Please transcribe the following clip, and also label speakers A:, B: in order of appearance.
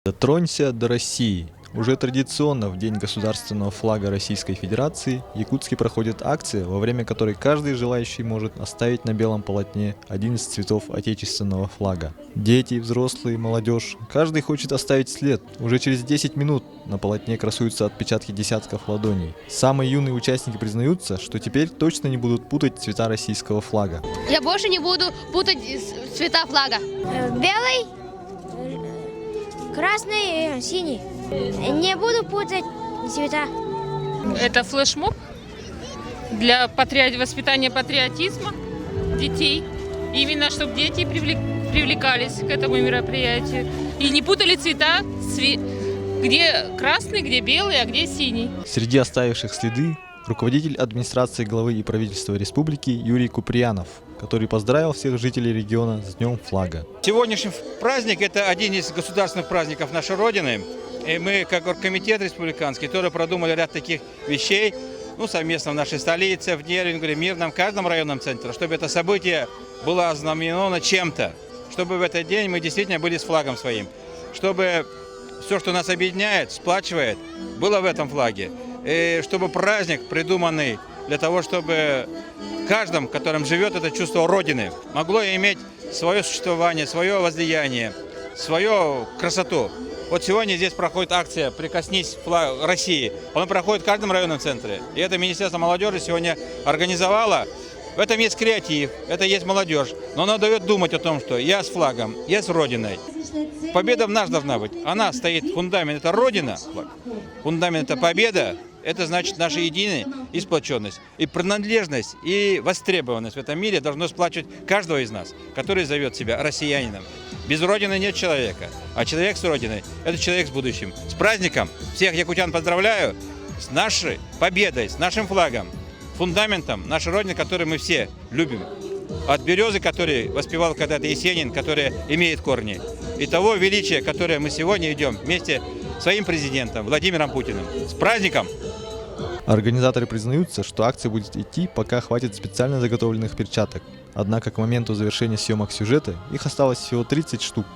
A: Дотронься до России. Уже традиционно в День государственного флага Российской Федерации в Якутске проходит акция, во время которой каждый желающий может оставить на белом полотне один из цветов отечественного флага. Дети, взрослые, молодежь, каждый хочет оставить след. Уже через 10 минут на полотне красуются отпечатки десятков ладоней. Самые юные участники признаются, что теперь точно не будут путать цвета российского флага.
B: Я больше не буду путать цвета флага.
C: Белый, красный, синий. Не буду путать цвета.
D: Это флешмоб для воспитания патриотизма детей. Именно чтобы дети привлекались к этому мероприятию. И не путали цвета, где красный, где белый, а где синий.
A: Среди оставивших следы руководитель администрации главы и правительства республики Юрий Куприянов, который поздравил всех жителей региона с Днем флага.
E: Сегодняшний праздник – это один из государственных праздников нашей Родины. И мы, как оргкомитет республиканский, тоже продумали ряд таких вещей, совместно в нашей столице, в Нервингере, Мирном, в каждом районном центре, чтобы это событие было ознаменовано чем-то, чтобы в этот день мы действительно были с флагом своим, чтобы все, что нас объединяет, сплачивает, было в этом флаге, и чтобы праздник, придуманный для того, чтобы в каждом, которым живет это чувство Родины, могло иметь свое существование, свое возлияние, свою красоту. Вот сегодня здесь проходит акция «Прикоснись флаг России». Она проходит в каждом районном центре. И это Министерство молодежи сегодня организовало. В этом есть креатив, это есть молодежь. Но она дает думать о том, что я с флагом, я с Родиной. Победа в нас должна быть. Она стоит, фундамент – это Родина, фундамент – это победа. Это значит наша единая и сплоченность, и принадлежность, и востребованность в этом мире должно сплачивать каждого из нас, который зовет себя россиянином. Без Родины нет человека, а человек с Родиной – это человек с будущим. С праздником! Всех якутян поздравляю с нашей победой, с нашим флагом, фундаментом нашей Родины, которую мы все любим. От березы, который воспевал когда-то Есенин, которая имеет корни, и того величия, которое мы сегодня идем вместе с своим президентом Владимиром Путиным. С праздником!
A: Организаторы признаются, что акция будет идти, пока хватит специально заготовленных перчаток. Однако к моменту завершения съемок сюжета их осталось всего 30 штук.